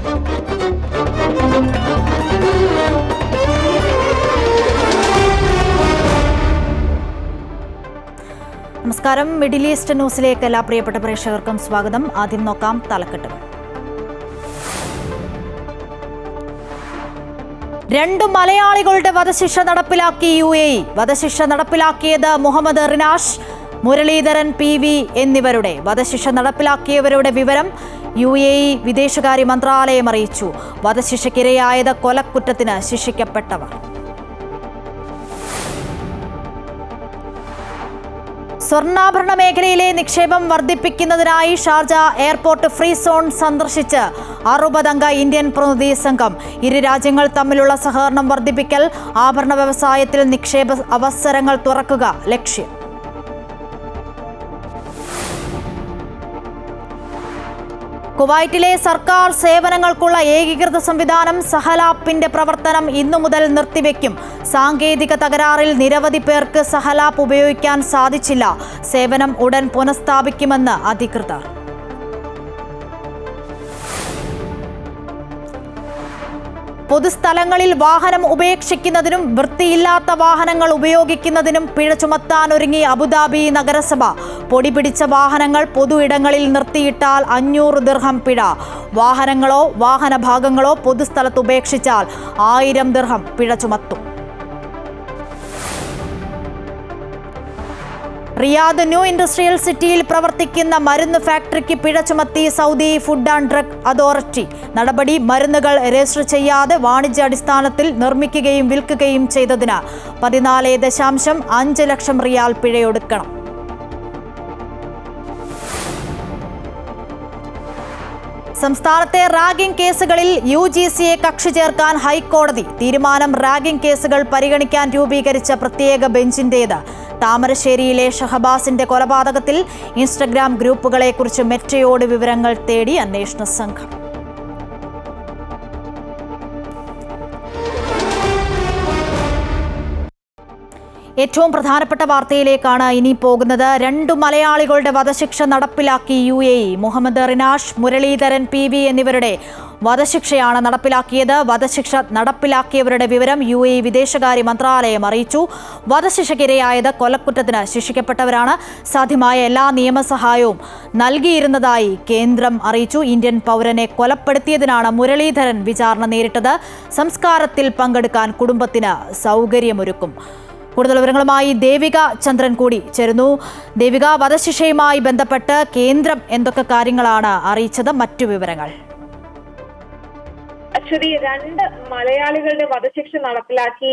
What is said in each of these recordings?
നമസ്കാരം. Middle east ന്യൂസിലേക്ക് എല്ലാ പ്രിയപ്പെട്ട പ്രേക്ഷകർക്കും സ്വാഗതം. ആദ്യം നോക്കാം തലക്കെട്ടുകൾ. 2 മലയാളികളുടെ വധശിക്ഷ നടപ്പിലാക്കി UAE. വധശിക്ഷ നടപ്പിലാക്കിയത് മുഹമ്മദ് റിനാഷ്, മുരളീധരൻ PV എന്നിവരുടെ. വധശിക്ഷ നടപ്പിലാക്കിയവരുടെ വിവരം UAE വിദേശകാര്യ മന്ത്രാലയം അറിയിച്ചു. വധശിക്ഷയ്ക്കിരയായത് കൊലക്കുറ്റത്തിന് ശിക്ഷിക്കപ്പെട്ടവർ. സ്വർണ്ണാഭരണ മേഖലയിലെ നിക്ഷേപം വർദ്ധിപ്പിക്കുന്നതിനായി ഷാർജ എയർപോർട്ട് ഫ്രീ സോൺ സന്ദർശിച്ച് 60 അംഗ ഇന്ത്യൻ പ്രതിനിധി സംഘം. ഇരു രാജ്യങ്ങൾ തമ്മിലുള്ള സഹകരണം വർദ്ധിപ്പിക്കൽ, ആഭരണ വ്യവസായത്തിൽ നിക്ഷേപ അവസരങ്ങൾ തുറക്കുക ലക്ഷ്യം. കുവൈറ്റിലെ സർക്കാർ സേവനങ്ങൾക്കുള്ള ഏകീകൃത സംവിധാനം സഹലാപ്പിന്റെ പ്രവർത്തനം ഇന്നു മുതൽ നിർത്തിവെക്കും. സാങ്കേതിക തകരാറിൽ നിരവധി പേർക്ക് സഹലാപ്പ് ഉപയോഗിക്കാൻ സാധിച്ചില്ല. സേവനം ഉടൻ പുനഃസ്ഥാപിക്കുമെന്ന് അധികൃതർ. പൊതുസ്ഥലങ്ങളിൽ വാഹനം ഉപേക്ഷിക്കുന്നതിനും വൃത്തിയില്ലാത്ത വാഹനങ്ങൾ ഉപയോഗിക്കുന്നതിനും പിഴ ചുമത്താനൊരുങ്ങി അബുദാബി നഗരസഭ. പൊടിപിടിച്ച വാഹനങ്ങൾ പൊതു ഇടങ്ങളിൽ നിർത്തിയിട്ടാൽ 500 ദിർഹം പിഴ. വാഹനങ്ങളോ വാഹന ഭാഗങ്ങളോ പൊതുസ്ഥലത്ത് ഉപേക്ഷിച്ചാൽ 1000 ദിർഹം പിഴ ചുമത്തും. റിയാദ് ന്യൂ ഇൻഡസ്ട്രിയൽ സിറ്റിയിൽ പ്രവർത്തിക്കുന്ന മരുന്ന് ഫാക്ടറിക്ക് പിഴ ചുമത്തി Saudi food and drug authority. നടപടി മരുന്നുകൾ രജിസ്റ്റർ ചെയ്യാതെ വാണിജ്യാടിസ്ഥാനത്തിൽ നിർമ്മിക്കുകയും വിൽക്കുകയും ചെയ്തതിന് 14.5 ലക്ഷം റിയാൽ പിഴയൊടുക്കണം. സംസ്ഥാനത്തെ റാഗിംഗ് കേസുകളിൽ UGCയെ കക്ഷി ചേർക്കാൻ ഹൈക്കോടതി തീരുമാനം. റാഗിംഗ് കേസുകൾ പരിഗണിക്കാൻ രൂപീകരിച്ച പ്രത്യേക ബെഞ്ചിന്റേത്. താമരശ്ശേരിയിലെ ഷഹബാസിന്റെ കൊലപാതകത്തിൽ ഇൻസ്റ്റഗ്രാം ഗ്രൂപ്പുകളെക്കുറിച്ച് മെട്രയോട് വിവരങ്ങൾ തേടി അന്വേഷണ സംഘം. ഏറ്റവും പ്രധാനപ്പെട്ട വാർത്തയിലേക്കാണ് ഇനി പോകുന്നത്. 2 മലയാളികളുടെ വധശിക്ഷ നടപ്പിലാക്കി UAE. മുഹമ്മദ് റിനാഷ്, മുരളീധരൻ PV എന്നിവരുടെ വധശിക്ഷയാണ് നടപ്പിലാക്കിയത്. വധശിക്ഷ നടപ്പിലാക്കിയവരുടെ വിവരം UAE വിദേശകാര്യ മന്ത്രാലയം അറിയിച്ചു. വധശിക്ഷയ്ക്കിരയായത് കൊലക്കുറ്റത്തിന് ശിക്ഷിക്കപ്പെട്ടവരാണ്. സാധ്യമായ എല്ലാ നിയമസഹായവും നൽകിയിരുന്നതായി കേന്ദ്രം അറിയിച്ചു. ഇന്ത്യൻ പൗരനെ കൊലപ്പെടുത്തിയതിനാണ് മുരളീധരൻ വിചാരണ നേരിട്ടത്. സംസ്കാരത്തിൽ പങ്കെടുക്കാൻ കുടുംബത്തിന് സൗകര്യമൊരുക്കും. കൂടുതൽ വിവരങ്ങളുമായി ദേവിക ചന്ദ്രൻ കൂടി ചേരുന്നു. ദേവിക, വധശിക്ഷയുമായി ബന്ധപ്പെട്ട് കേന്ദ്രം എന്തൊക്കെ കാര്യങ്ങളാണ് അറിയിച്ചത്? മറ്റു വിവരങ്ങൾ. അശ്വതി, 2 മലയാളികളുടെ വധശിക്ഷ നടപ്പിലാക്കി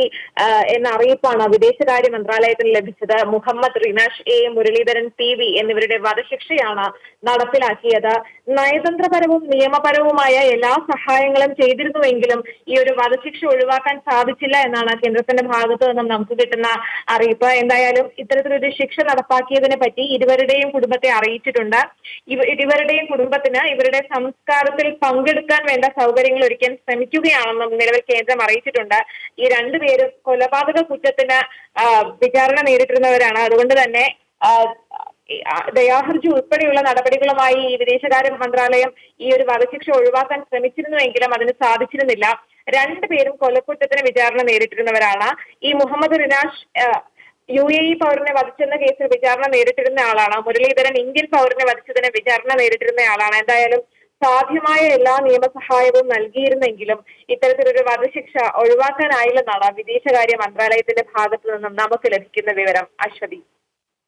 എന്ന അറിയിപ്പാണ് വിദേശകാര്യ മന്ത്രാലയത്തിന് ലഭിച്ചത്. മുഹമ്മദ് റിനാഷ് A, മുരളീധരൻ PV എന്നിവരുടെ വധശിക്ഷയാണ് നടപ്പിലാക്കിയത്. നയതന്ത്രപരവും നിയമപരവുമായ എല്ലാ സഹായങ്ങളും ചെയ്തിരുന്നുവെങ്കിലും ഈ ഒരു വധശിക്ഷ ഒഴിവാക്കാൻ സാധിച്ചില്ല എന്നാണ് കേന്ദ്രത്തിന്റെ ഭാഗത്തു നിന്നും നമുക്ക് കിട്ടുന്ന അറിയിപ്പ്. എന്തായാലും ഇത്തരത്തിലൊരു ശിക്ഷ നടപ്പാക്കിയതിനെ പറ്റി ഇരുവരുടെയും കുടുംബത്തെ അറിയിച്ചിട്ടുണ്ട്. ഇരുവരുടെയും കുടുംബത്തിന് ഇവരുടെ സംസ്കാരത്തിൽ പങ്കെടുക്കാൻ വേണ്ട സൗകര്യങ്ങൾ ഒരുക്കാൻ ശ്രമിക്കുകയാണെന്നും നിലവിൽ കേന്ദ്രം അറിയിച്ചിട്ടുണ്ട്. ഈ 2 പേരും കൊലപാതക കുറ്റത്തിന് വിചാരണ നേരിട്ടിരുന്നവരാണ്. അതുകൊണ്ട് തന്നെ ദയാഹർജി ഉൾപ്പെടെയുള്ള നടപടികളുമായി ഈ വിദേശകാര്യ മന്ത്രാലയം ഈ ഒരു വധശിക്ഷ ഒഴിവാക്കാൻ ശ്രമിച്ചിരുന്നുവെങ്കിലും അതിന് സാധിച്ചിരുന്നില്ല. 2 പേരും കൊലക്കുറ്റത്തിന് വിചാരണ നേരിട്ടിരുന്നവരാണ്. ഈ മുഹമ്മദ് റിനാഷ് UAE പൗരനെ വധിച്ചെന്ന കേസിൽ വിചാരണ നേരിട്ടിരുന്ന ആളാണ്. മുരളീധരൻ ഇന്ത്യൻ പൗരനെ വധിച്ചതിന് വിചാരണ നേരിട്ടിരുന്ന ആളാണ്. എന്തായാലും സാധ്യമായ എല്ലാ നിയമസഹായവും നൽകിയിരുന്നെങ്കിലും ഇത്തരത്തിലൊരു വധശിക്ഷ ഒഴിവാക്കാനായില്ലെന്നാണ് വിദേശകാര്യ മന്ത്രാലയത്തിന്റെ ഭാഗത്തു നിന്നും നമുക്ക് ലഭിക്കുന്ന വിവരം. അശ്വതി,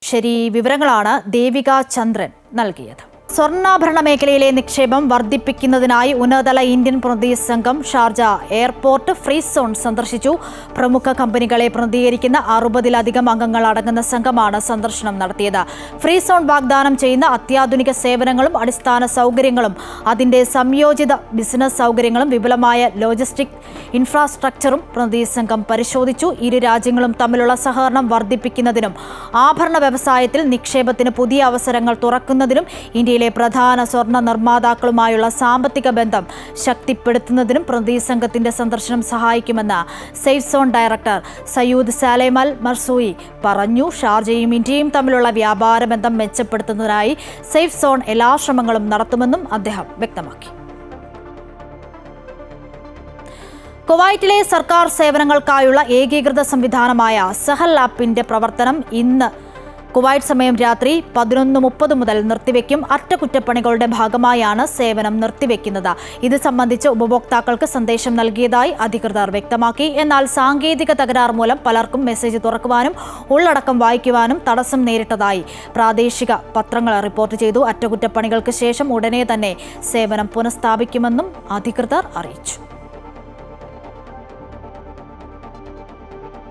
ശരി, വിവരങ്ങളാണ് ദേവിക ചന്ദ്രൻ നൽകിയത്. സ്വർണ്ണാഭരണ മേഖലയിലെ നിക്ഷേപം വർദ്ധിപ്പിക്കുന്നതിനായി ഉന്നതതല ഇന്ത്യൻ പ്രതിനിധി സംഘം ഷാർജ എയർപോർട്ട് ഫ്രീ സോൺ സന്ദർശിച്ചു. പ്രമുഖ കമ്പനികളെ പ്രതിനിധീകരിക്കുന്ന 60-ലധികം അംഗങ്ങൾ അടങ്ങുന്ന സംഘമാണ് സന്ദർശനം നടത്തിയത്. ഫ്രീ സോൺ വാഗ്ദാനം ചെയ്യുന്ന അത്യാധുനിക സേവനങ്ങളും അടിസ്ഥാന സൗകര്യങ്ങളും അതിന്റെ സംയോജിത ബിസിനസ് സൗകര്യങ്ങളും വിപുലമായ ലോജിസ്റ്റിക് ഇൻഫ്രാസ്ട്രക്ചറും പ്രതിനിധി സംഘം പരിശോധിച്ചു. ഇരു രാജ്യങ്ങളും തമ്മിലുള്ള സഹകരണം വർദ്ധിപ്പിക്കുന്നതിനും ആഭരണ വ്യവസായത്തിൽ നിക്ഷേപത്തിന് പുതിയ അവസരങ്ങൾ തുറക്കുന്നതിനും ഇന്ത്യയിലെ പ്രധാന സ്വർണ്ണ നിർമ്മാതാക്കളുമായുള്ള സാമ്പത്തിക ബന്ധം ശക്തിപ്പെടുത്തുന്നതിനും പ്രതിനിധി സംഘത്തിന്റെ സന്ദർശനം സഹായിക്കുമെന്ന് സേഫ് സോൺ ഡയറക്ടർ സയ്യൂദ് സാലേം അൽ മർസൂയി പറഞ്ഞു. ഷാർജയും ഇന്ത്യയും തമ്മിലുള്ള വ്യാപാര ബന്ധം മെച്ചപ്പെടുത്തുന്നതിനായി സേഫ് സോൺ എല്ലാ ശ്രമങ്ങളും നടത്തുമെന്നും അദ്ദേഹം വ്യക്തമാക്കി. കുവൈറ്റിലെ സർക്കാർ സേവനങ്ങൾക്കായുള്ള ഏകീകൃത സംവിധാനമായ സഹൽ ആപ്പിന്റെ പ്രവർത്തനം ഇന്ന് കുവൈറ്റ് സമയം രാത്രി 11:30 മുതൽ നിർത്തിവെക്കും. അറ്റകുറ്റപ്പണികളുടെ ഭാഗമായാണ് സേവനം നിർത്തിവെക്കുന്നത്. ഇത് സംബന്ധിച്ച് ഉപഭോക്താക്കൾക്ക് സന്ദേശം നൽകിയതായി അധികൃതർ വ്യക്തമാക്കി. എന്നാൽ സാങ്കേതിക തകരാർ മൂലം പലർക്കും മെസ്സേജ് തുറക്കുവാനും ഉള്ളടക്കം വായിക്കുവാനും തടസ്സം നേരിട്ടതായി പ്രാദേശിക പത്രങ്ങൾ റിപ്പോർട്ട് ചെയ്തു. അറ്റകുറ്റപ്പണികൾക്ക് ശേഷം ഉടനെ തന്നെ സേവനം പുനഃസ്ഥാപിക്കുമെന്നും അധികൃതർ അറിയിച്ചു.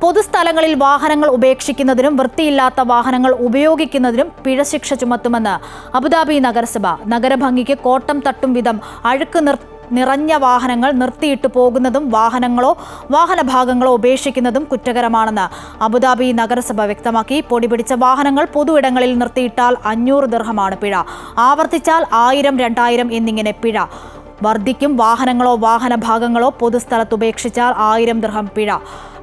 പൊതുസ്ഥലങ്ങളിൽ വാഹനങ്ങൾ ഉപേക്ഷിക്കുന്നതിനും വൃത്തിയില്ലാത്ത വാഹനങ്ങൾ ഉപയോഗിക്കുന്നതിനും പിഴശിക്ഷ ചുമത്തുമെന്ന് അബുദാബി നഗരസഭ. നഗരഭംഗിക്ക് കോട്ടം തട്ടും വിധം അഴുക്ക് നിറഞ്ഞ വാഹനങ്ങൾ നിർത്തിയിട്ട് പോകുന്നതും വാഹനഭാഗങ്ങളോ ഉപേക്ഷിക്കുന്നതും കുറ്റകരമാണെന്ന് അബുദാബി നഗരസഭ വ്യക്തമാക്കി. പൊടിപിടിച്ച വാഹനങ്ങൾ പൊതുയിടങ്ങളിൽ നിർത്തിയിട്ടാൽ 500 ദിർഹമാണ് പിഴ. ആവർത്തിച്ചാൽ 1000, 2000 എന്നിങ്ങനെ പിഴ വർദ്ധിക്കും. വാഹനങ്ങളോ വാഹനഭാഗങ്ങളോ പൊതുസ്ഥലത്ത് ഉപേക്ഷിച്ചാൽ 1000 ദിർഹം പിഴ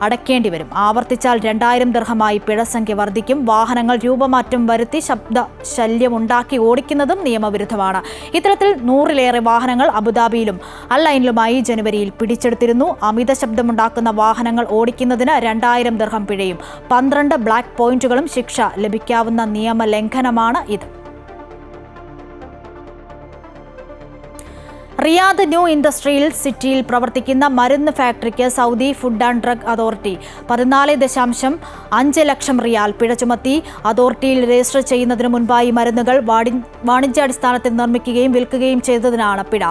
അടയ്ക്കേണ്ടി വരും. ആവർത്തിച്ചാൽ 2000 ദിർഹമായി പിഴ സംഖ്യ വർദ്ധിക്കും. വാഹനങ്ങൾ രൂപമാറ്റം വരുത്തി ശബ്ദ ശല്യമുണ്ടാക്കി ഓടിക്കുന്നതും നിയമവിരുദ്ധമാണ്. ഇത്തരത്തിൽ 100-ലേറെ വാഹനങ്ങൾ അബുദാബിയിലും അൽ-ഐനിലുമായി ജനുവരിയിൽ പിടിച്ചെടുത്തിരുന്നു. അമിത ശബ്ദമുണ്ടാക്കുന്ന വാഹനങ്ങൾ ഓടിക്കുന്നതിന് 2000 ദിർഹം പിഴയും 12 ബ്ലാക്ക് പോയിന്റുകളും ശിക്ഷ ലഭിക്കാവുന്ന നിയമലംഘനമാണ് ഇത്. റിയാദ് ന്യൂ ഇൻഡസ്ട്രിയൽ സിറ്റിയിൽ പ്രവർത്തിക്കുന്ന മരുന്ന് ഫാക്ടറിക്ക് Saudi food and drug authority 14.5 lakh riyal പിഴ ചുമത്തി. അതോറിറ്റിയിൽ രജിസ്റ്റർ ചെയ്യുന്നതിന് മുൻപായി മരുന്നുകൾ വാണിജ്യാടിസ്ഥാനത്തിൽ നിർമ്മിക്കുകയും വിൽക്കുകയും ചെയ്തതിനാണ് പിഴ.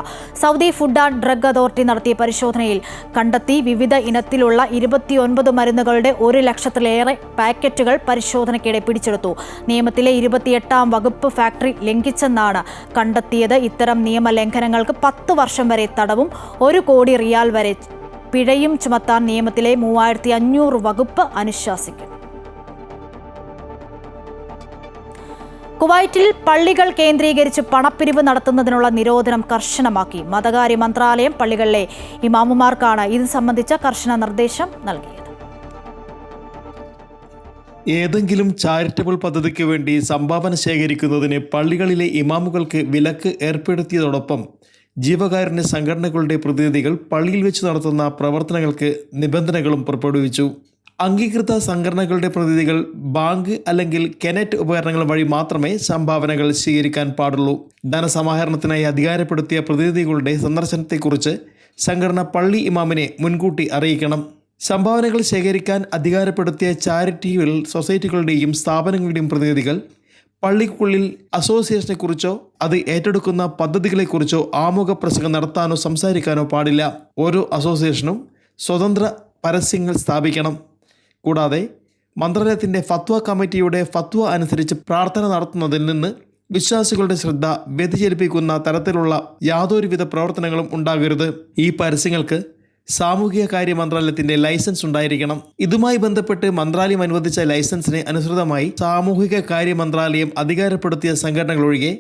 Saudi food and drug authority നടത്തിയ പരിശോധനയിൽ കണ്ടെത്തി. വിവിധ ഇനത്തിലുള്ള 29 മരുന്നുകളുടെ 1 ലക്ഷത്തിലേറെ പാക്കറ്റുകൾ പരിശോധനയ്ക്കിടെ പിടിച്ചെടുത്തു. നിയമത്തിലെ 28-ാം വകുപ്പ് ഫാക്ടറി ലംഘിച്ചെന്നാണ് കണ്ടെത്തിയത്. ഇത്തരം നിയമലംഘനങ്ങൾക്ക് 10 വർഷം വരെ തടവും 1 കോടി റിയാൽ വരെ പിഴയും ചുമത്താൻ നിയമത്തിലെ 3500 വകുപ്പ് അനുശാസിക്കും. കുവൈറ്റിൽ പള്ളികൾ കേന്ദ്രീകരിച്ച് പണപ്പിരിവ് നടത്തുന്നതിനുള്ള നിരോധനം കർശനമാക്കി. മതകാര്യ മന്ത്രാലയം പള്ളികളിലെ ഇമാമുമാർക്കാണ് ഇത് സംബന്ധിച്ച കർശന നിർദ്ദേശം നൽകിയത്. ഏതെങ്കിലും ചാരിറ്റബിൾ പദ്ധതിക്ക് വേണ്ടി സംഭാവന ശേഖരിക്കുന്നതിന് പള്ളികളിലെ ഇമാമുകൾക്ക് വിലക്ക് ഏർപ്പെടുത്തിയതോടൊപ്പം ജീവകാരുണ്യ സംഘടനകളുടെ പ്രതിനിധികൾ പള്ളിയിൽ വെച്ച് നടത്തുന്ന പ്രവർത്തനങ്ങൾക്ക് നിബന്ധനകളും പുറപ്പെടുവിച്ചു. അംഗീകൃത സംഘടനകളുടെ പ്രതിനിധികൾ ബാങ്ക് അല്ലെങ്കിൽ കെനറ്റ് ഉപകരണങ്ങൾ വഴി മാത്രമേ സംഭാവനകൾ സ്വീകരിക്കാൻ പാടുള്ളൂ. ധനസമാഹരണത്തിനായി അധികാരപ്പെടുത്തിയ പ്രതിനിധികളുടെ സന്ദർശനത്തെക്കുറിച്ച് സംഘടന പള്ളി ഇമാമിനെ മുൻകൂട്ടി അറിയിക്കണം. സംഭാവനകൾ ശേഖരിക്കാൻ അധികാരപ്പെടുത്തിയ ചാരിറ്റികൾ സൊസൈറ്റികളുടെയും സ്ഥാപനങ്ങളുടെയും പ്രതിനിധികൾ പള്ളിക്കുള്ളിൽ അസോസിയേഷനെക്കുറിച്ചോ അത് ഏറ്റെടുക്കുന്ന പദ്ധതികളെക്കുറിച്ചോ ആമുഖ പ്രസംഗം നടത്താനോ സംസാരിക്കാനോ പാടില്ല. ഓരോ അസോസിയേഷനും സ്വതന്ത്ര പരസ്യങ്ങൾ സ്ഥാപിക്കണം. കൂടാതെ മന്ത്രാലയത്തിൻ്റെ ഫത്വ കമ്മിറ്റിയുടെ ഫത്വ അനുസരിച്ച് പ്രാർത്ഥന നടത്തുന്നതിൽ നിന്ന് വിശ്വാസികളുടെ ശ്രദ്ധ വ്യതിചലിപ്പിക്കുന്ന തരത്തിലുള്ള യാതൊരുവിധ പ്രവർത്തനങ്ങളും ഉണ്ടാകരുത്. ഈ പരസ്യങ്ങൾക്ക് സാമൂഹിക കാര്യ മന്ത്രാലയത്തിൻ്റെ ലൈസൻസ് ഉണ്ടായിരിക്കണം. ഇതുമായി ബന്ധപ്പെട്ട് മന്ത്രാലയം അനുവദിച്ച ലൈസൻസിന് അനുസൃതമായി സാമൂഹിക കാര്യ മന്ത്രാലയം അധികാരപ്പെടുത്തിയ സംഘടനകൾ ഒഴികെ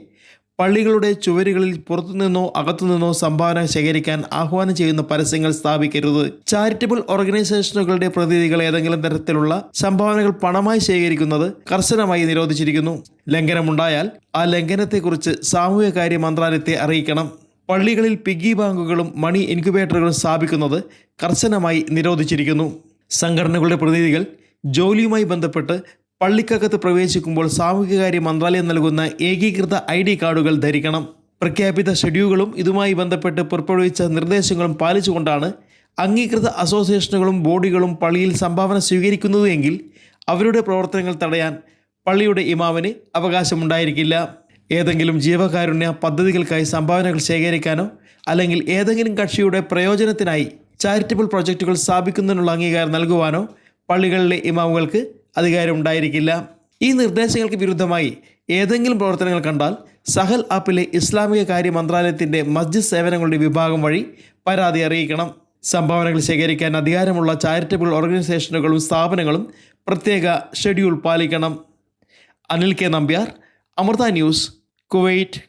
പള്ളികളുടെ ചുവരുകളിൽ പുറത്തുനിന്നോ അകത്തുനിന്നോ സംഭാവന ശേഖരിക്കാൻ ആഹ്വാനം ചെയ്യുന്ന പരസ്യങ്ങൾ സ്ഥാപിക്കരുത്. ചാരിറ്റബിൾ ഓർഗനൈസേഷനുകളുടെ പ്രതിനിധികൾ ഏതെങ്കിലും തരത്തിലുള്ള സംഭാവനകൾ പണമായി ശേഖരിക്കുന്നത് കർശനമായി നിരോധിച്ചിരിക്കുന്നു. ലംഘനമുണ്ടായാൽ ആ ലംഘനത്തെക്കുറിച്ച് സാമൂഹിക കാര്യ മന്ത്രാലയത്തെ അറിയിക്കണം. പള്ളികളിൽ പിഗ്ഗി ബാങ്കുകളും മണി ഇൻക്യുബേറ്ററുകളും സ്ഥാപിക്കുന്നത് കർശനമായി നിരോധിച്ചിരിക്കുന്നു. സംഘടനകളുടെ പ്രതിനിധികൾ ജോലിയുമായി ബന്ധപ്പെട്ട് പള്ളിക്കകത്ത് പ്രവേശിക്കുമ്പോൾ സാമൂഹികകാര്യ മന്ത്രാലയം നൽകുന്ന ഏകീകൃത ID കാർഡുകൾ ധരിക്കണം. പ്രഖ്യാപിത ഷെഡ്യൂളുകളും ഇതുമായി ബന്ധപ്പെട്ട് പുറപ്പെടുവിച്ച നിർദ്ദേശങ്ങളും പാലിച്ചുകൊണ്ടാണ് അംഗീകൃത അസോസിയേഷനുകളും ബോഡികളും പള്ളിയിൽ സംഭാവന സ്വീകരിക്കുന്നത് എങ്കിൽ അവരുടെ പ്രവർത്തനങ്ങൾ തടയാൻ പള്ളിയുടെ ഇമാമിന് അവകാശമുണ്ടായിരിക്കില്ല. ഏതെങ്കിലും ജീവകാരുണ്യ പദ്ധതികൾക്കായി സംഭാവനകൾ ശേഖരിക്കാനോ അല്ലെങ്കിൽ ഏതെങ്കിലും കക്ഷിയുടെ പ്രയോജനത്തിനായി ചാരിറ്റബിൾ പ്രൊജക്റ്റുകൾ സ്ഥാപിക്കുന്നതിനുള്ള അംഗീകാരം നൽകുവാനോ പള്ളികളിലെ ഇമാമുകൾക്ക് അധികാരം ഉണ്ടായിരിക്കില്ല. ഈ നിർദ്ദേശങ്ങൾക്ക് വിരുദ്ധമായി ഏതെങ്കിലും പ്രവർത്തനങ്ങൾ കണ്ടാൽ സഹൽ ആപ്പിലെ ഇസ്ലാമിക കാര്യ മന്ത്രാലയത്തിൻ്റെ മസ്ജിദ് സേവനങ്ങളുടെ വിഭാഗം വഴി പരാതി അറിയിക്കണം. സംഭാവനകൾ ശേഖരിക്കാൻ അധികാരമുള്ള ചാരിറ്റബിൾ ഓർഗനൈസേഷനുകളും സ്ഥാപനങ്ങളും പ്രത്യേക ഷെഡ്യൂൾ പാലിക്കണം. Anil K Nambiar, Amrita news, Kuwait.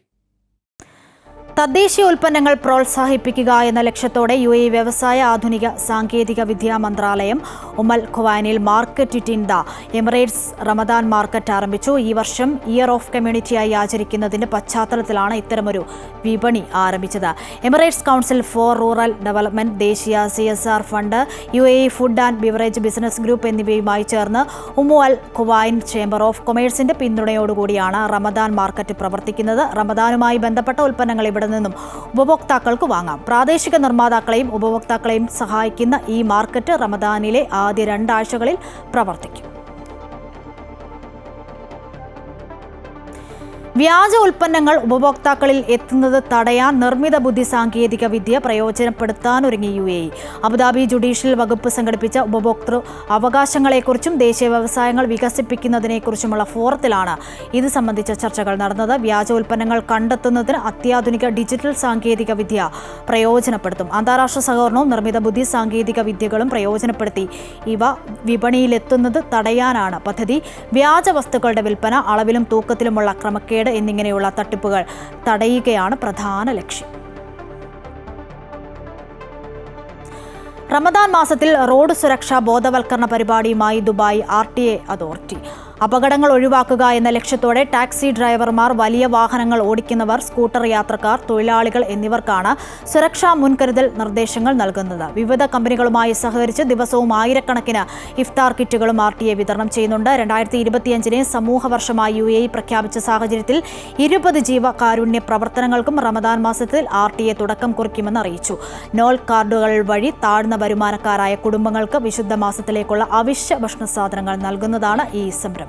തദ്ദേശീയ ഉൽപ്പന്നങ്ങൾ പ്രോത്സാഹിപ്പിക്കുക എന്ന ലക്ഷ്യത്തോടെ UAE വ്യവസായ ആധുനിക സാങ്കേതിക വിദ്യാ മന്ത്രാലയം ഉമൽ ഖുവൈനിൽ market in the Emirates Ramadan market ആരംഭിച്ചു. ഈ വർഷം ഇയർ ഓഫ് കമ്മ്യൂണിറ്റിയായി ആചരിക്കുന്നതിന്റെ പശ്ചാത്തലത്തിലാണ് ഇത്തരമൊരു വിപണി ആരംഭിച്ചത്. Emirates council for rural development, ദേശീയ CSR fund, UAE food and beverage business group എന്നിവയുമായി ചേർന്ന് ഉമുൽ ഖുവൈൻ ചേംബർ ഓഫ് കൊമേഴ്സിന്റെ പിന്തുണയോടുകൂടിയാണ് റമദാൻ മാർക്കറ്റ് പ്രവർത്തിക്കുന്നത്. റമദാനുമായി ബന്ധപ്പെട്ട ഉൽപ്പന്നങ്ങൾ ഇവിടെ നിന്നും ഉപഭോക്താക്കൾക്ക് വാങ്ങാം. പ്രാദേശിക നിർമ്മാതാക്കളെയും ഉപഭോക്താക്കളെയും സഹായിക്കുന്ന ഈ മാർക്കറ്റ് റമദാനിലെ ആദ്യ 2 ആഴ്ചകളിൽ പ്രവർത്തിക്കും. വ്യാജ ഉൽപ്പന്നങ്ങൾ ഉപഭോക്താക്കളിൽ എത്തുന്നത് തടയാൻ നിർമ്മിത ബുദ്ധി സാങ്കേതിക വിദ്യ പ്രയോജനപ്പെടുത്താനൊരുങ്ങി UAE. അബുദാബി ജുഡീഷ്യൽ വകുപ്പ് സംഘടിപ്പിച്ച ഉപഭോക്തൃ അവകാശങ്ങളെക്കുറിച്ചും ദേശീയ വ്യവസായങ്ങൾ വികസിപ്പിക്കുന്നതിനെക്കുറിച്ചുമുള്ള ഫോറത്തിലാണ് ഇത് സംബന്ധിച്ച ചർച്ചകൾ നടന്നത്. വ്യാജ ഉൽപ്പന്നങ്ങൾ കണ്ടെത്തുന്നതിന് അത്യാധുനിക ഡിജിറ്റൽ സാങ്കേതിക വിദ്യ പ്രയോജനപ്പെടുത്തും. അന്താരാഷ്ട്ര സഹകരണവും നിർമ്മിത ബുദ്ധി സാങ്കേതിക വിദ്യകളും പ്രയോജനപ്പെടുത്തി ഇവ വിപണിയിലെത്തുന്നത് തടയാനാണ് പദ്ധതി. വ്യാജ വസ്തുക്കളുടെ വിൽപ്പന, അളവിലും തൂക്കത്തിലുമുള്ള ക്രമക്കേട് എന്നിങ്ങനെയുള്ള തട്ടിപ്പുകൾ തടയുകയാണ് പ്രധാന ലക്ഷ്യം. റമദാൻ മാസത്തിൽ റോഡ് സുരക്ഷാ ബോധവൽക്കരണ പരിപാടിയുമായി ദുബായ് RTA അതോറിറ്റി. അപകടങ്ങൾ ഒഴിവാക്കുക എന്ന ലക്ഷ്യത്തോടെ ടാക്സി ഡ്രൈവർമാർ, വലിയ വാഹനങ്ങൾ ഓടിക്കുന്നവർ, സ്കൂട്ടർ യാത്രക്കാർ, തൊഴിലാളികൾ എന്നിവർക്കാണ് സുരക്ഷാ മുൻകരുതൽ നിർദ്ദേശങ്ങൾ നൽകുന്നത്. വിവിധ കമ്പനികളുമായി സഹകരിച്ച് ദിവസവും ആയിരക്കണക്കിന് ഇഫ്താർ കിറ്റുകളും RTA വിതരണം ചെയ്യുന്നുണ്ട്. 2025 സമൂഹ വർഷമായി UAE പ്രഖ്യാപിച്ച സാഹചര്യത്തിൽ 20 ജീവകാരുണ്യ പ്രവർത്തനങ്ങൾക്കും റമദാൻ മാസത്തിൽ RTA തുടക്കം കുറിക്കുമെന്ന് അറിയിച്ചു. നോൾ കാർഡുകൾ വഴി താഴ്ന്ന വരുമാനക്കാരായ കുടുംബങ്ങൾക്ക് വിശുദ്ധ മാസത്തിലേക്കുള്ള അവശ്യ ഭക്ഷണ സാധനങ്ങൾ നൽകുന്നതാണ് ഈ സംരംഭം.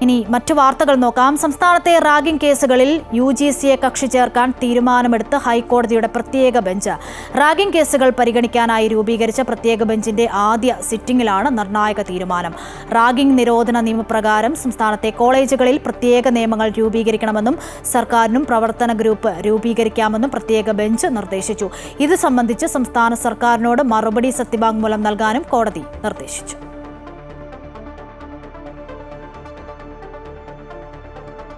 ഇനി മറ്റു വാർത്തകൾ നോക്കാം. സംസ്ഥാനത്തെ റാഗിംഗ് കേസുകളിൽ UGCയെ കക്ഷി ചേർക്കാൻ തീരുമാനമെടുത്ത് ഹൈക്കോടതിയുടെ പ്രത്യേക ബെഞ്ച്. റാഗിംഗ് കേസുകൾ പരിഗണിക്കാനായി രൂപീകരിച്ച പ്രത്യേക ബെഞ്ചിന്റെ ആദ്യ സിറ്റിംഗിലാണ് നിർണായക തീരുമാനം. റാഗിംഗ് നിരോധന നിയമപ്രകാരം സംസ്ഥാനത്തെ കോളേജുകളിൽ പ്രത്യേക നിയമങ്ങൾ രൂപീകരിക്കണമെന്നും സർക്കാരിനും പ്രവർത്തന ഗ്രൂപ്പ് രൂപീകരിക്കാമെന്നും പ്രത്യേക ബെഞ്ച് നിർദ്ദേശിച്ചു. ഇത് സംബന്ധിച്ച് സംസ്ഥാന സർക്കാരിനോട് മറുപടി സത്യവാങ്മൂലം നൽകാനും കോടതി നിർദ്ദേശിച്ചു.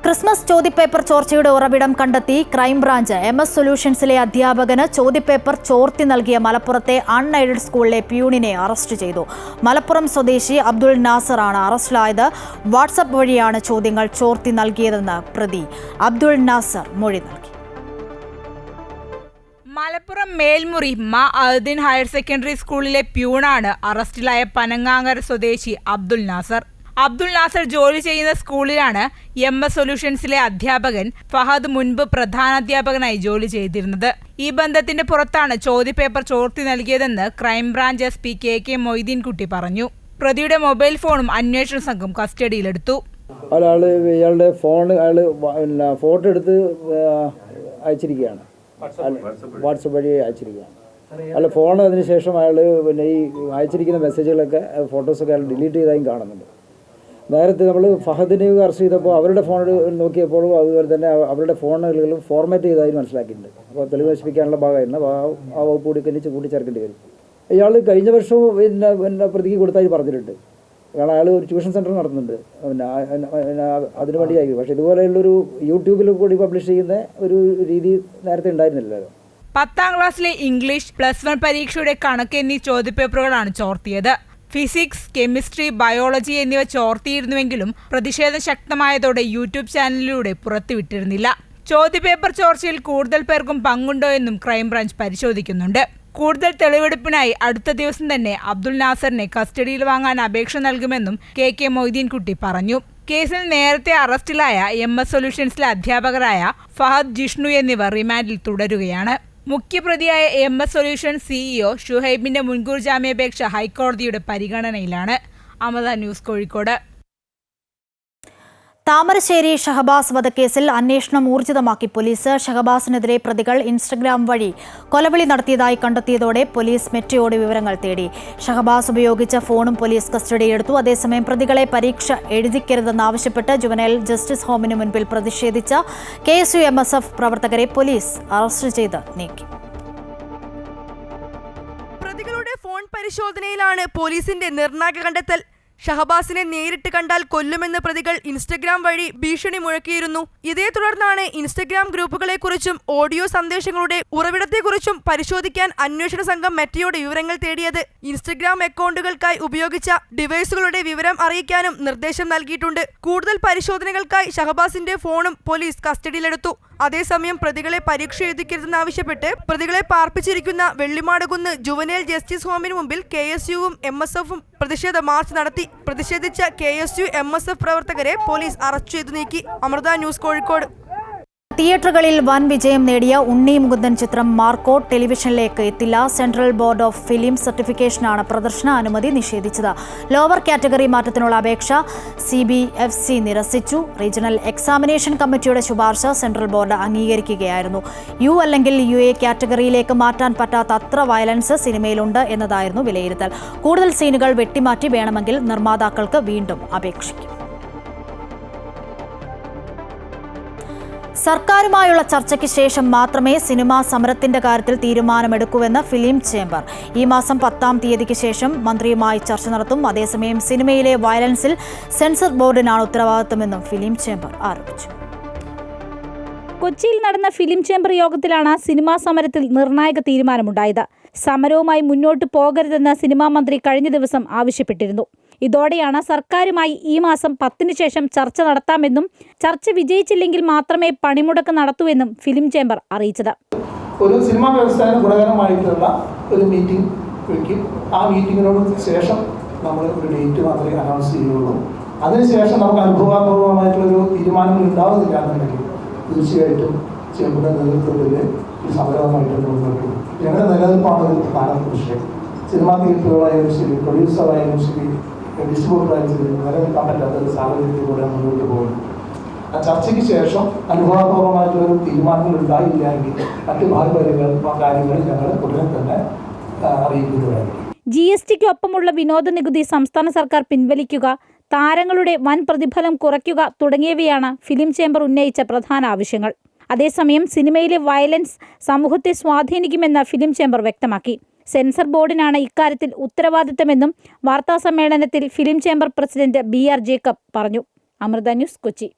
ക്രിസ്മസ് ചോദ്യപേപ്പർ ചോർച്ചയുടെ ഉറവിടം കണ്ടെത്തി ക്രൈംബ്രാഞ്ച്. MS സൊല്യൂഷൻസിലെ അധ്യാപകന് ചോദ്യപേപ്പർ ചോർത്തി നൽകിയ മലപ്പുറത്തെ അൺഎയ്ഡഡ് സ്കൂളിലെ പ്യൂണിനെ അറസ്റ്റ് ചെയ്തു. മലപ്പുറം സ്വദേശി അബ്ദുൾ നാസറാണ് അറസ്റ്റിലായത്. വാട്സപ്പ് വഴിയാണ് ചോദ്യങ്ങൾ ചോർത്തി നൽകിയതെന്ന് പ്രതി അബ്ദുൾ നാസർ മൊഴി നൽകി. മലപ്പുറം മേൽമുറി അദ്ദീൻ ഹയർ സെക്കൻഡറി സ്കൂളിലെ പ്യൂണാണ് അറസ്റ്റിലായ പനങ്ങാങ്ങര സ്വദേശി അബ്ദുൾ നാസർ. അബ്ദുൾ നാസർ ജോലി ചെയ്യുന്ന സ്കൂളിലാണ് MS സൊല്യൂഷൻസിലെ അധ്യാപകൻ ഫഹദ് മുൻപ് പ്രധാനാധ്യാപകനായി ജോലി ചെയ്തിരുന്നത്. ഈ ബന്ധത്തിന്റെ പുറത്താണ് ചോദ്യപേപ്പർ ചോർത്തി നൽകിയതെന്ന് ക്രൈംബ്രാഞ്ച് SP KK മൊയ്തീൻകുട്ടി പറഞ്ഞു. പ്രതിയുടെ മൊബൈൽ ഫോണും അന്വേഷണ സംഘം കസ്റ്റഡിയിലെടുത്തു. ഇയാളുടെ ഫോൺ ഫോട്ടോ എടുത്ത് അയച്ചിരിക്കുകയാണ്, വാട്സപ്പ് വഴി അയച്ചിരിക്കുകയാണ്. ഫോൺ അതിനുശേഷം അയാൾ ഈ അയച്ചിരിക്കുന്ന മെസ്സേജുകളൊക്കെ ഫോട്ടോസൊക്കെ അയാൾ ഡിലീറ്റ് ചെയ്തായും കാണുന്നുണ്ട്. നേരത്തെ നമ്മൾ ഫഹദിനെ അറസ്റ്റ് ചെയ്തപ്പോൾ അവരുടെ ഫോൺ നോക്കിയപ്പോഴും അതുപോലെ തന്നെ അവരുടെ ഫോണുകളും ഫോർമാറ്റ് ചെയ്തതായി മനസ്സിലാക്കിയിട്ടുണ്ട്. അപ്പോൾ തെളിവ് നശിപ്പിക്കാനുള്ള ഭാഗമായിരുന്നു. ആ വകുപ്പ് കൂട്ടിച്ചേർക്കേണ്ടി വരും. ഇയാൾ കഴിഞ്ഞ വർഷവും പിന്നെ പ്രതിക്ക് കൊടുത്തായി പറഞ്ഞിട്ടുണ്ട്. കാരണം അയാൾ ഒരു ട്യൂഷൻ സെൻറ്റർ നടത്തുന്നുണ്ട്, അതിന് വേണ്ടിയായിരിക്കും. പക്ഷേ ഇതുപോലെയുള്ളൊരു യൂട്യൂബിൽ കൂടി പബ്ലിഷ് ചെയ്യുന്ന ഒരു രീതി നേരത്തെ ഉണ്ടായിരുന്നില്ലല്ലോ. 10ാം ക്ലാസ്സിലെ ഇംഗ്ലീഷ്, +1 പരീക്ഷയുടെ കണക്ക് എന്നീ ചോദ്യപേപ്പറുകളാണ് ചോർത്തിയത്. ഫിസിക്സ്, കെമിസ്ട്രി, ബയോളജി എന്നിവ ചോർത്തിയിരുന്നുവെങ്കിലും പ്രതിഷേധം ശക്തമായതോടെ യൂട്യൂബ് ചാനലിലൂടെ പുറത്തുവിട്ടിരുന്നില്ല. ചോദ്യപേപ്പർ ചോർച്ചയിൽ കൂടുതൽ പേർക്കും പങ്കുണ്ടോ എന്നും ക്രൈംബ്രാഞ്ച് പരിശോധിക്കുന്നുണ്ട്. കൂടുതൽ തെളിവെടുപ്പിനായി അടുത്ത ദിവസം തന്നെ അബ്ദുൾ നാസറിനെ കസ്റ്റഡിയിൽ വാങ്ങാൻ അപേക്ഷ നൽകുമെന്നും KK മൊയ്തീൻകുട്ടി പറഞ്ഞു. കേസിൽ നേരത്തെ അറസ്റ്റിലായ MS സൊല്യൂഷൻസിലെ അധ്യാപകരായ ഫഹദ്, ജിഷ്ണു എന്നിവർ റിമാൻഡിൽ തുടരുകയാണ്. മുഖ്യപ്രതിയായ MS സൊല്യൂഷൻ CEO ഷുഹൈബിന്റെ മുൻകൂർ ജാമ്യാപേക്ഷ ഹൈക്കോടതിയുടെ പരിഗണനയിലാണ്. അമൃത ന്യൂസ്, കോഴിക്കോട്. താമരശ്ശേരി ഷഹബാസ് വധക്കേസിൽ അന്വേഷണം ഊർജിതമാക്കി പോലീസ്. ഷഹബാസിനെതിരെ പ്രതികൾ ഇൻസ്റ്റഗ്രാം വഴി കൊലവിളി നടത്തിയതായി കണ്ടെത്തിയതോടെ പോലീസ് മെറ്റയോട് വിവരങ്ങൾ തേടി. ഷഹബാസ് ഉപയോഗിച്ച ഫോണും പോലീസ് കസ്റ്റഡിയിലെടുത്തു. അതേസമയം പ്രതികളെ പരീക്ഷ എഴുതിക്കരുതെന്നാവശ്യപ്പെട്ട് ജുവനൈൽ ജസ്റ്റിസ് ഹോമിന് മുൻപിൽ പ്രതിഷേധിച്ച KSU-MSF പ്രവർത്തകരെ പോലീസ് അറസ്റ്റ് ചെയ്ത് നീക്കി. പ്രതികളുടെ ഫോൺ പരിശോധനയിലാണ് പോലീസിന്റെ നിർണായക കണ്ടെത്തൽ. ഷഹബാസിനെ നേരിട്ട് കണ്ടാൽ കൊല്ലുമെന്ന് പ്രതികൾ ഇൻസ്റ്റഗ്രാം വഴി ഭീഷണി മുഴക്കിയിരുന്നു. ഇതേ തുടർന്നാണ് ഇൻസ്റ്റഗ്രാം ഗ്രൂപ്പുകളെക്കുറിച്ചും ഓഡിയോ സന്ദേശങ്ങളുടെ ഉറവിടത്തെക്കുറിച്ചും പരിശോധിക്കാൻ അന്വേഷണ സംഘം മെറ്റയുടെ വിവരങ്ങൾ തേടിയത്. ഇൻസ്റ്റഗ്രാം അക്കൗണ്ടുകൾക്കായി ഉപയോഗിച്ച ഡിവൈസുകളുടെ വിവരം അറിയിക്കാനും നിർദ്ദേശം നൽകിയിട്ടുണ്ട്. കൂടുതൽ പരിശോധനകൾക്കായി ഷഹബാസിന്റെ ഫോണും പോലീസ് കസ്റ്റഡിയിലെടുത്തു. അതേസമയം പ്രതികളെ പരീക്ഷ എഴുതിക്കരുതെന്നാവശ്യപ്പെട്ട് പ്രതികളെ പാർപ്പിച്ചിരിക്കുന്ന വെള്ളിമാടുകുന്ന് ജുവനൈൽ ജസ്റ്റിസ് ഹോമിന് മുമ്പിൽ KSUവും MSFും പ്രതിഷേധ മാർച്ച് നടത്തി. പ്രതിഷേധിച്ച KSU MSF പ്രവർത്തകരെ പോലീസ് അറസ്റ്റ് ചെയ്തു നീക്കി. അമൃത ന്യൂസ്, കോഴിക്കോട്. തിയേറ്ററുകളിൽ വൻ വിജയം നേടിയ ഉണ്ണി മുകുന്ദൻ ചിത്രം മാർക്കോ ടെലിവിഷനിലേക്ക് എത്തില്ല. സെൻട്രൽ ബോർഡ് ഓഫ് ഫിലിം സർട്ടിഫിക്കേഷനാണ് പ്രദർശന അനുമതി നിഷേധിച്ചത്. ലോവർ കാറ്റഗറി മാറ്റത്തിനുള്ള അപേക്ഷ CBFC നിരസിച്ചു. റീജിയണൽ എക്സാമിനേഷൻ കമ്മിറ്റിയുടെ ശുപാർശ സെൻട്രൽ ബോർഡ് അംഗീകരിക്കുകയായിരുന്നു. U അല്ലെങ്കിൽ UA കാറ്റഗറിയിലേക്ക് മാറ്റാൻ പറ്റാത്ത അത്ര വയലൻസ് സിനിമയിലുണ്ട് എന്നതായിരുന്നു വിലയിരുത്തൽ. കൂടുതൽ സീനുകൾ വെട്ടിമാറ്റി വേണമെങ്കിൽ നിർമ്മാതാക്കൾക്ക് വീണ്ടും അപേക്ഷിക്കും. സർക്കാരുമായുള്ള ചർച്ചയ്ക്ക് ശേഷം മാത്രമേ സിനിമാ സമരത്തിന്റെ കാര്യത്തിൽ തീരുമാനമെടുക്കൂവെന്ന് ഫിലിം ചേംബർ. ഈ മാസം 10-ാം തീയതിക്ക് ശേഷം മന്ത്രിയുമായി ചർച്ച നടത്തും. അതേസമയം സിനിമയിലെ വയലൻസിൽ സെൻസർ ബോർഡിനാണ് ഉത്തരവാദിത്തമെന്നും ഫിലിം ചേംബർ ആരോപിച്ചു. കൊച്ചിയിൽ നടന്ന ഫിലിം ചേംബർ യോഗത്തിലാണ് സിനിമാ സമരത്തിൽ നിർണായക തീരുമാനമുണ്ടായത്. സമരവുമായി മുന്നോട്ട് പോകരുതെന്ന് സിനിമാ മന്ത്രി കഴിഞ്ഞ ദിവസം ആവശ്യപ്പെട്ടിരുന്നു. ഇതോടെയാണ് സർക്കാരുമായി ഈ മാസം 10-ന് ശേഷം ചർച്ച നടത്താമെന്നും ചർച്ച വിജയിച്ചില്ലെങ്കിൽ മാത്രമേ പണിമുടക്ക് നടത്തൂവെന്നും ഫിലിം ചേംബർ അറിയിച്ചത്. ഒരു സിനിമാ വ്യവസായം ഗുണകരമായിട്ടുള്ള ഒരു മീറ്റിംഗ് വയ്ക്കും. ആ മീറ്റിങ്ങിനോട് ശേഷം നമ്മൾ ഒരു ഡേറ്റ് മാത്രമേ അനൗൺസ് ചെയ്യുള്ളൂ. അതിനുശേഷം നമുക്ക് അനുഭവപൂർവമായിട്ടുള്ളൊരു തീരുമാനങ്ങൾ ഉണ്ടാവുന്നില്ല എന്നുണ്ടെങ്കിൽ തീർച്ചയായിട്ടും ചേംബറിന്റെ നേതൃത്വത്തിൽ ഈ സമരവുമായിട്ട് മുന്നോട്ട് പോകും. ഞങ്ങളുടെ നിലനിൽപ്പാണ് ഒരു പ്രധാന വിഷയം. സിനിമാ തിയേറ്ററുകളായാലും ശരി, പ്രൊഡ്യൂസറായാലും ശരി, ഡിസ്ട്രിബ്യൂട്ടറായാലും ശരി, നിലനിൽക്കാൻ പറ്റാത്ത ഒരു സാഹചര്യത്തിലൂടെ മുന്നോട്ട് പോകുന്നു. ആ ചർച്ചയ്ക്ക് ശേഷം അനുഭവപൂർവമായിട്ടുള്ളൊരു തീരുമാനങ്ങൾ ഉണ്ടായില്ല എങ്കിൽ മറ്റു കാര്യങ്ങൾ ഞങ്ങൾ ഉടനെ തന്നെ അറിയിക്കുന്നതായിരിക്കും. GSTക്കൊപ്പമുള്ള വിനോദ നികുതി സംസ്ഥാന സർക്കാർ പിൻവലിക്കുക, താരങ്ങളുടെ വൻ പ്രതിഫലം കുറയ്ക്കുക തുടങ്ങിയവയാണ് ഫിലിം ചേംബർ ഉന്നയിച്ച പ്രധാന ആവശ്യങ്ങൾ. അതേസമയം സിനിമയിലെ വയലൻസ് സമൂഹത്തെ സ്വാധീനിക്കുമെന്ന് ഫിലിം ചേംബർ വ്യക്തമാക്കി. സെൻസർ ബോർഡിനാണ് ഇക്കാര്യത്തിൽ ഉത്തരവാദിത്തമെന്നും വാർത്താസമ്മേളനത്തിൽ film chamber president BR Jacob പറഞ്ഞു. അമൃത ന്യൂസ്, കൊച്ചി.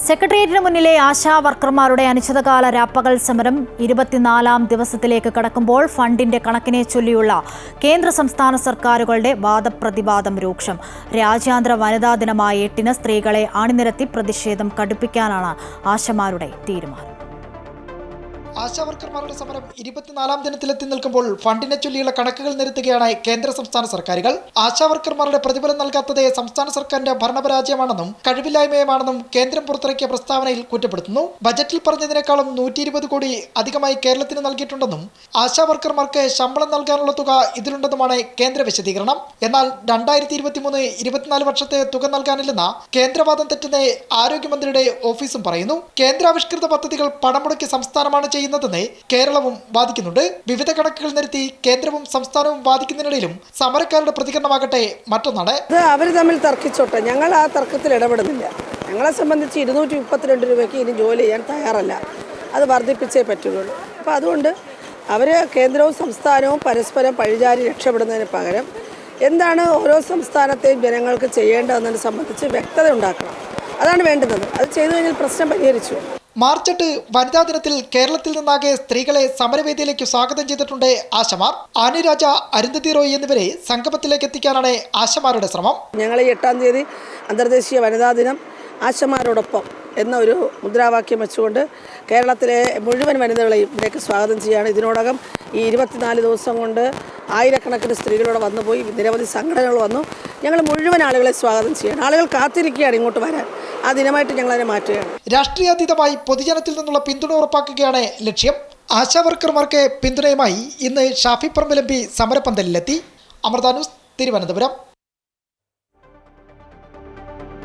സെക്രട്ടേറിയറ്റിന് മുന്നിലെ ആശാ വർക്കർമാരുടെ അനിശ്ചിതകാല രാപ്പകൽ സമരം 24-ാം ദിവസത്തിലേക്ക് കടക്കുമ്പോൾ ഫണ്ടിന്റെ കണക്കിനെ ചൊല്ലിയുള്ള കേന്ദ്ര സംസ്ഥാന സർക്കാരുകളുടെ വാദപ്രതിവാദം രൂക്ഷം. രാജ്യാന്തര വനിതാ ദിനമായ 8-ന് സ്ത്രീകളെ അണിനിരത്തി പ്രതിഷേധം കടുപ്പിക്കാനാണ് ആശമാരുടെ തീരുമാനം. ആശാവർക്കർമാരുടെ സമരം 24-ാം ദിനത്തിലെത്തി നിൽക്കുമ്പോൾ ഫണ്ടിനെ ചൊല്ലിയുള്ള കണക്കുകൾ നിരത്തുകയാണ് കേന്ദ്ര സംസ്ഥാന സർക്കാരുകൾ. ആശാവർക്കർമാരുടെ പ്രതിഫലം നൽകാത്തത് സംസ്ഥാന സർക്കാരിന്റെ ഭരണപരാജയമാണെന്നും കഴിവില്ലായ്മയുമാണെന്നും കേന്ദ്രം പുറത്തിറക്കിയ പ്രസ്താവനയിൽ കുറ്റപ്പെടുത്തുന്നു. ബജറ്റിൽ പറഞ്ഞതിനേക്കാളും 120 കോടി അധികമായി കേരളത്തിന് നൽകിയിട്ടുണ്ടെന്നും ആശാവർക്കർമാർക്ക് ശമ്പളം നൽകാനുള്ള തുക ഇതിലുണ്ടെന്നുമാണ് കേന്ദ്ര വിശദീകരണം. എന്നാൽ 2023-24 വർഷത്തെ തുക നൽകാനില്ലെന്ന കേന്ദ്രവാദം തെറ്റെന്ന് ആരോഗ്യമന്ത്രിയുടെ ഓഫീസും പറയുന്നു. കേന്ദ്രാവിഷ്കൃത പദ്ധതികൾ പണമുടക്കി സംസ്ഥാനമാണ് ചെയ്യുന്നതെന്ന് കേരളവും വാദിക്കുന്നുണ്ട്. വിവിധ കണക്കുകൾ നിരത്തി കേന്ദ്രവും സംസ്ഥാനവും വാദിക്കുന്നതിനിടയിലും സമരക്കാരുടെ പ്രതികരണമാകട്ടെ മറ്റൊന്നാണ്. അവർ തമ്മിൽ തർക്കിച്ചോട്ടെ, ഞങ്ങൾ ആ തർക്കത്തിൽ ഇടപെടുന്നില്ല. ഞങ്ങളെ സംബന്ധിച്ച് 232 രൂപയ്ക്ക് ഇനി ജോലി ചെയ്യാൻ തയ്യാറല്ല. അത് വർദ്ധിപ്പിച്ചേ പറ്റുള്ളൂ. അപ്പോൾ അതുകൊണ്ട് അവർ കേന്ദ്രവും സംസ്ഥാനവും പരസ്പരം പഴിചാരി രക്ഷപ്പെടുന്നതിന് പകരം എന്താണ് ഓരോ സംസ്ഥാനത്തെയും ജനങ്ങൾക്ക് ചെയ്യേണ്ടതെന്നതിനെ സംബന്ധിച്ച് വ്യക്തത ഉണ്ടാക്കണം. അതാണ് വേണ്ടുന്നത്. അത് ചെയ്തു കഴിഞ്ഞാൽ പ്രശ്നം പരിഹരിച്ചു. മാർച്ച് 8 വനിതാ ദിനത്തിൽ കേരളത്തിൽ നിന്നാകെ സ്ത്രീകളെ സമരവേദിയിലേക്ക് സ്വാഗതം ചെയ്തിട്ടുണ്ട് ആശമാർ. ആനിരാജ, അരുന്ധതി റോയ് എന്നിവരെ സംഗമത്തിലേക്ക് എത്തിക്കാനാണ് ആശമാരുടെ ശ്രമം. ഞങ്ങൾ ഈ 8-ാം തീയതി അന്തർദേശീയ വനിതാ ദിനം ആശമാരോടൊപ്പം എന്നൊരു മുദ്രാവാക്യം വെച്ചുകൊണ്ട് കേരളത്തിലെ മുഴുവൻ വനിതകളെയും ഇതിലേക്ക് സ്വാഗതം ചെയ്യുകയാണ്. ഇതിനോടകം ഈ 24 ദിവസം കൊണ്ട് ആയിരക്കണക്കിന് സ്ത്രീകളോട് വന്നുപോയി, നിരവധി സംഘടനകൾ വന്നു. ഞങ്ങൾ മുഴുവൻ ആളുകളെ സ്വാഗതം ചെയ്യണം. ആളുകൾ കാത്തിരിക്കുകയാണ് ഇങ്ങോട്ട് വരാൻ. ആ ദിനമായിട്ട് ഞങ്ങൾ അതിനെ മാറ്റുകയാണ്. രാഷ്ട്രീയാതീതമായി പൊതുജനത്തിൽ നിന്നുള്ള പിന്തുണ ഉറപ്പാക്കുകയാണ് ലക്ഷ്യം. ആശാവർക്കർമാർക്ക് പിന്തുണയുമായി ഇന്ന് ഷാഫി പറമ്പിൽ MP സമരപ്പന്തലിലെത്തി. അമൃത ന്യൂസ്, തിരുവനന്തപുരം.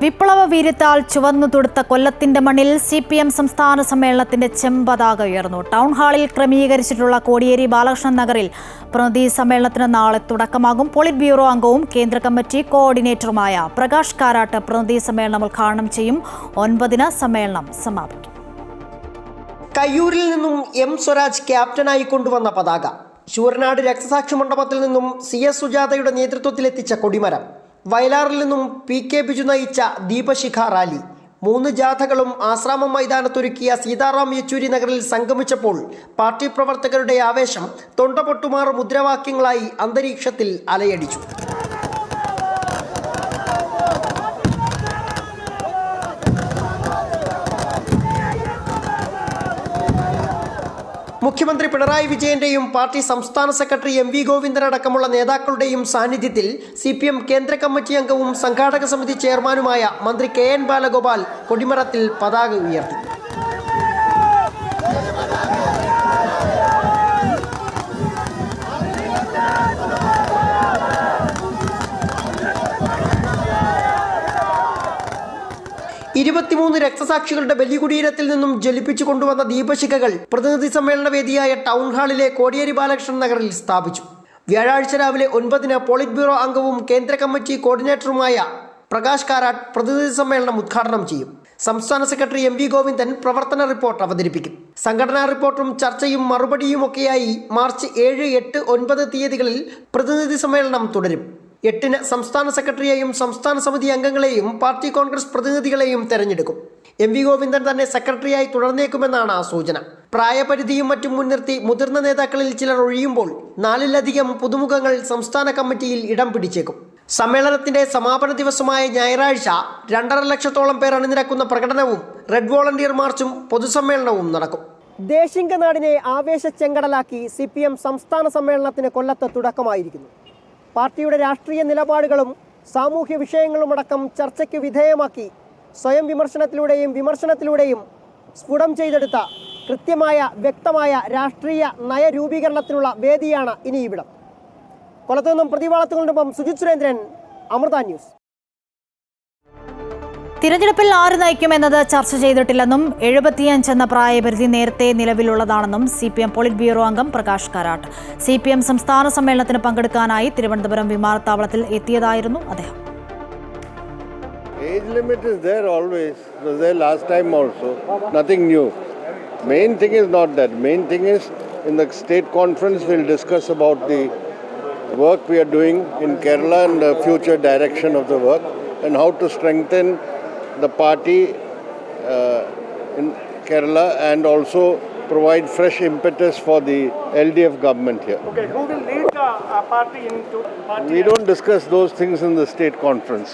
വിപ്ലവ വീര്യത്താൽ ചുവന്നു തുടുത്ത കൊല്ലത്തിന്റെ മണ്ണിൽ CPM സംസ്ഥാന സമ്മേളനത്തിന്റെ ചെമ്പതാക ഉയർന്നു. ടൗൺ ഹാളിൽ ക്രമീകരിച്ചിട്ടുള്ള കോടിയേരി ബാലകൃഷ്ണൻ നഗറിൽ പ്രതിനിധി സമ്മേളനത്തിന് നാളെ തുടക്കമാകും. പോളിറ്റ് ബ്യൂറോ അംഗവും കേന്ദ്ര കമ്മിറ്റി കോർഡിനേറ്ററുമായ പ്രകാശ് കാരാട്ട് പ്രതിനിധി സമ്മേളനം ഉദ്ഘാടനം ചെയ്യും. 9-ന് സമ്മേളനം സമാപിക്കും. കയ്യൂരിൽ നിന്നും M സ്വരാജ് ക്യാപ്റ്റനായി കൊണ്ടുവന്ന പതാക ശൂരനാട് രക്തസാക്ഷി മണ്ഡപത്തിൽ നിന്നും CS സുജാതയുടെ നേതൃത്വത്തിലെത്തിച്ച കൊടിമരം, വയലാറിൽ നിന്നും PK ബിജു നയിച്ച ദീപശിഖ റാലി, 3 ജാഥകളും ആശ്രാമം മൈതാനത്തൊരുക്കിയ സീതാറാം യെച്ചൂരി നഗറിൽ സംഗമിച്ചപ്പോൾ പാർട്ടി പ്രവർത്തകരുടെ ആവേശം തൊണ്ടപൊട്ടുമാറ് മുദ്രാവാക്യങ്ങളായി അന്തരീക്ഷത്തിൽ അലയടിച്ചു. മുഖ്യമന്ത്രി പിണറായി വിജയന്റെയും പാർട്ടി സംസ്ഥാന സെക്രട്ടറി MV ഗോവിന്ദൻ അടക്കമുള്ള നേതാക്കളുടെയും സാന്നിധ്യത്തിൽ CPM കേന്ദ്ര കമ്മിറ്റി അംഗവും സംഘാടക സമിതി ചെയർമാനുമായ മന്ത്രി KN ബാലഗോപാൽ കൊടിമരത്തിൽ പതാക ഉയർത്തി. രക്തസാക്ഷികളുടെ ബലികുടീരത്തിൽ നിന്നും ജ്വലിപ്പിച്ചു കൊണ്ടുവന്ന ദീപശിഖകൾ പ്രതിനിധി സമ്മേളന വേദിയായ ടൗൺ ഹാളിലെ കോടിയേരി ബാലകൃഷ്ണൻ നഗറിൽ സ്ഥാപിച്ചു. വ്യാഴാഴ്ച രാവിലെ 9-ന് പോളിറ്റ് ബ്യൂറോ അംഗവും കേന്ദ്ര കമ്മിറ്റി കോർഡിനേറ്ററുമായ പ്രകാശ് കാരാട്ട് പ്രതിനിധി സമ്മേളനം ഉദ്ഘാടനം ചെയ്യും. സംസ്ഥാന സെക്രട്ടറി MV ഗോവിന്ദൻ പ്രവർത്തന റിപ്പോർട്ട് അവതരിപ്പിക്കും. സംഘടനാ റിപ്പോർട്ടും ചർച്ചയും മറുപടിയുമൊക്കെയായി മാർച്ച് 7, 8, 9 തീയതികളിൽ പ്രതിനിധി സമ്മേളനം തുടരും. 8-ന് സംസ്ഥാന സെക്രട്ടറിയെയും സംസ്ഥാന സമിതി അംഗങ്ങളെയും പാർട്ടി കോൺഗ്രസ് പ്രതിനിധികളെയും തെരഞ്ഞെടുക്കും. MV ഗോവിന്ദൻ തന്നെ സെക്രട്ടറിയായി തുടർന്നേക്കുമെന്നാണ് സൂചന. പ്രായപരിധിയും മറ്റും മുൻനിർത്തി മുതിർന്ന നേതാക്കളിൽ ചിലർ ഒഴിയുമ്പോൾ 4-ലധികം പുതുമുഖങ്ങൾ സംസ്ഥാന കമ്മിറ്റിയിൽ ഇടം പിടിച്ചേക്കും. സമ്മേളനത്തിന്റെ സമാപന ദിവസമായ ഞായറാഴ്ച 2.5 ലക്ഷത്തോളം പേർ അണിനിരക്കുന്ന പ്രകടനവും റെഡ് വോളണ്ടിയർ മാർച്ചും പൊതുസമ്മേളനവും നടക്കും. ദേശിംഗനാടിനെ ആവേശ ചെങ്കടലാക്കി CPM സംസ്ഥാന സമ്മേളനത്തിന് കൊല്ലത്ത് തുടക്കമായിരിക്കുന്നു. പാർട്ടിയുടെ രാഷ്ട്രീയ നിലപാടുകളും സാമൂഹ്യ വിഷയങ്ങളുമടക്കം ചർച്ചയ്ക്ക് വിധേയമാക്കി സ്വയം വിമർശനത്തിലൂടെയും സ്ഫുടം ചെയ്തെടുത്ത കൃത്യമായ വ്യക്തമായ രാഷ്ട്രീയ നയരൂപീകരണത്തിനുള്ള വേദിയാണ് ഇനി ഇവിടം. കൊല്ലത്തു നിന്നും പ്രതിവാളത്തുകൊണ്ടൊപ്പം സുജിത് സുരേന്ദ്രൻ, അമൃത ന്യൂസ്. തിരഞ്ഞെടുപ്പിൽ ആര് നയിക്കുമെന്നത് ചർച്ച ചെയ്തിട്ടില്ലെന്നും 75 എന്ന പ്രായപരിധി നേരത്തെ നിലവിലുള്ളതാണെന്നും CPM പോളിറ്റ് ബ്യൂറോ അംഗം പ്രകാശ് കാരാട്ട്. CPM സംസ്ഥാന സമ്മേളനത്തിന് പങ്കെടുക്കാനായി തിരുവനന്തപുരം വിമാനത്താവളത്തിൽ എത്തിയതായിരുന്നു അദ്ദേഹം. Age limit is there always. It was there last time also. Nothing new. Main thing is not that. Main thing is in the state conference we'll discuss about the work we are doing in Kerala and the future direction of the work and how to strengthen the party in Kerala and also provide fresh impetus for the LDF government here. Okay, who will lead the party into party? We don't discuss those things in the state conference.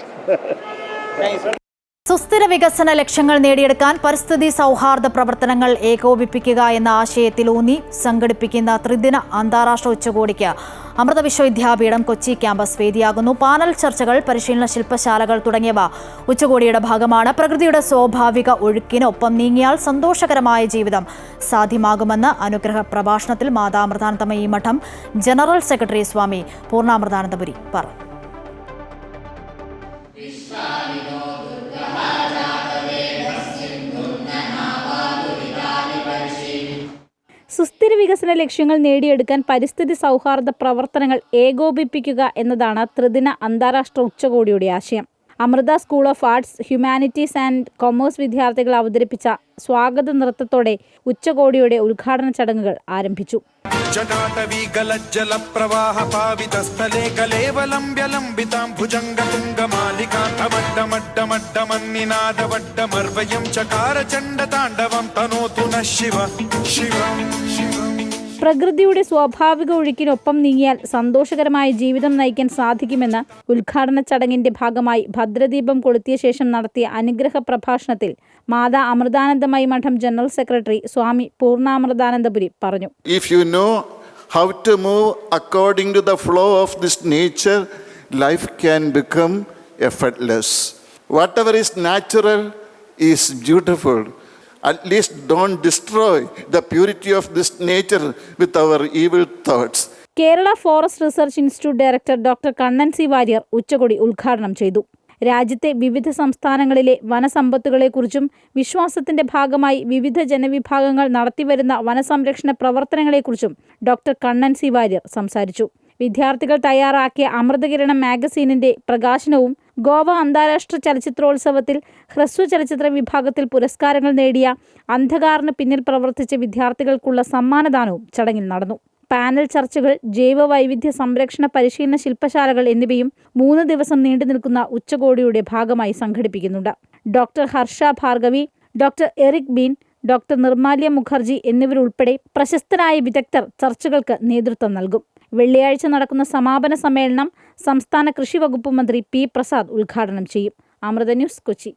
സുസ്ഥിര വികസന ലക്ഷ്യങ്ങൾ നേടിയെടുക്കാൻ പരിസ്ഥിതി സൗഹാർദ്ദ പ്രവർത്തനങ്ങൾ ഏകോപിപ്പിക്കുക എന്ന ആശയത്തിലൂന്നി സംഘടിപ്പിക്കുന്ന ത്രിദിന അന്താരാഷ്ട്ര ഉച്ചകോടിക്ക് അമൃത വിശ്വവിദ്യാപീഠം കൊച്ചി ക്യാമ്പസ് വേദിയാകുന്നു. പാനൽ ചർച്ചകൾ, പരിശീലന ശില്പശാലകൾ തുടങ്ങിയവ ഉച്ചകോടിയുടെ ഭാഗമാണ്. പ്രകൃതിയുടെ സ്വാഭാവിക ഒഴുക്കിനൊപ്പം നീങ്ങിയാൽ സന്തോഷകരമായ ജീവിതം സാധ്യമാകുമെന്ന് അനുഗ്രഹ പ്രഭാഷണത്തിൽ മാതാമൃതാനന്ദമയി മഠം ജനറൽ സെക്രട്ടറി സ്വാമി പൂർണ്ണാമൃതാനന്ദപുരി പറഞ്ഞു. സുസ്ഥിര വികസന ലക്ഷ്യങ്ങൾ നേടിയെടുക്കാൻ പരിസ്ഥിതി സൗഹാർദ്ദ പ്രവർത്തനങ്ങൾ ഏകോപിപ്പിക്കുക എന്നതാണ് ത്രിദിന അന്താരാഷ്ട്ര ഉച്ചകോടിയുടെ ആശയം. Amrita school of arts, humanities and commerce വിദ്യാർത്ഥികൾ അവതരിപ്പിച്ച സ്വാഗത നൃത്തത്തോടെ ഉച്ചകോടിയുടെ ഉദ്ഘാടന ചടങ്ങുകൾ ആരംഭിച്ചു. പ്രകൃതിയുടെ സ്വാഭാവിക ഒഴുക്കിനൊപ്പം നീങ്ങിയാൽ സന്തോഷകരമായ ജീവിതം നയിക്കാൻ സാധിക്കുമെന്ന് ഉദ്ഘാടന ചടങ്ങിന്റെ ഭാഗമായി ഭദ്രദീപം കൊളുത്തിയ ശേഷം നടത്തിയ അനുഗ്രഹ പ്രഭാഷണത്തിൽ മാതാ അമൃതാനന്ദമയി മഠം ജനറൽ സെക്രട്ടറി സ്വാമി പൂർണ്ണാമൃതാനന്ദപുരി പറഞ്ഞു. If you know how to move according to the flow of this nature, life can become effortless. Whatever is natural is beautiful. At least don't destroy the purity of this nature with our evil thoughts. Kerala forest research institute director doctor Kannan C Warrier ഉച്ചകോടി ഉദ്ഘാടനം ചെയ്തു. രാജ്യത്തെ വിവിധ സംസ്ഥാനങ്ങളിലെ വനസമ്പത്തുകളെക്കുറിച്ചും വിശ്വാസത്തിന്റെ ഭാഗമായി വിവിധ ജനവിഭാഗങ്ങൾ നടത്തിവരുന്ന വനസംരക്ഷണ പ്രവർത്തനങ്ങളെക്കുറിച്ചും ഡോക്ടർ കണ്ണൻ സി വാര്യർ സംസാരിച്ചു. വിദ്യാർത്ഥികൾ തയ്യാറാക്കിയ അമൃതകിരണം മാഗസീനിന്റെ പ്രകാശനവും ഗോവ അന്താരാഷ്ട്ര ചലച്ചിത്രോത്സവത്തിൽ ഹ്രസ്വ ചലച്ചിത്ര വിഭാഗത്തിൽ പുരസ്കാരങ്ങൾ നേടിയ അന്ധകാറിന് പിന്നിൽ പ്രവർത്തിച്ച വിദ്യാർത്ഥികൾക്കുള്ള സമ്മാനദാനവും ചടങ്ങിൽ നടന്നു. പാനൽ ചർച്ചകൾ, ജൈവ വൈവിധ്യ സംരക്ഷണ പരിശീലന ശില്പശാലകൾ എന്നിവയും 3 ദിവസം നീണ്ടു നിൽക്കുന്ന ഉച്ചകോടിയുടെ ഭാഗമായി സംഘടിപ്പിക്കുന്നുണ്ട്. Doctor Harsha Bhargavi, doctor Eric Bean, doctor Nirmalya Mukherjee എന്നിവരുൾപ്പെടെ പ്രശസ്തരായ വിദഗ്ധർ ചർച്ചകൾക്ക് നേതൃത്വം നൽകും. വെള്ളിയാഴ്ച നടക്കുന്ന സമാപന സമ്മേളനം സംസ്ഥാന കൃഷി വകുപ്പ് മന്ത്രി പി പ്രസാദ് ഉദ്ഘാടനം ചെയ്യും. അമൃത ന്യൂസ്, കൊച്ചി.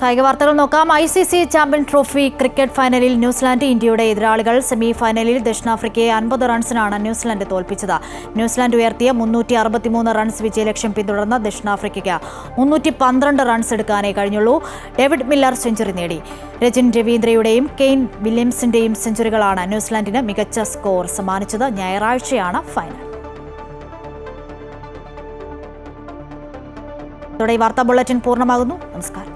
കായിക വാർത്തകൾ നോക്കാം. ICC ചാമ്പ്യൻ ട്രോഫി ക്രിക്കറ്റ് ഫൈനലിൽ ന്യൂസിലാൻഡ് ഇന്ത്യയുടെ എതിരാളികൾ. സെമി ഫൈനലിൽ ദക്ഷിണാഫ്രിക്കയെ 50 റൺസിനാണ് ന്യൂസിലാൻഡ് തോൽപ്പിച്ചത്. ന്യൂസിലാൻഡ് ഉയർത്തിയ 363 റൺസ് വിജയലക്ഷ്യം പിന്തുടർന്ന് ദക്ഷിണാഫ്രിക്കയ്ക്ക് 312 റൺസ് എടുക്കാനേ കഴിഞ്ഞുള്ളൂ. ഡേവിഡ് മില്ലർ സെഞ്ചുറി നേടി. രജിൻ രവീന്ദ്രയുടെയും കെയ്ൻ വില്യംസിന്റെയും സെഞ്ചുറികളാണ് ന്യൂസിലാൻഡിന് മികച്ച സ്കോർ സമ്മാനിച്ചത്. ഞായറാഴ്ചയാണ് ഫൈനൽ. ഇതോടെ ഈ വാർത്താ ബുള്ളറ്റിൻ പൂർണ്ണമാകുന്നു. നമസ്കാരം.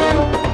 Thank you.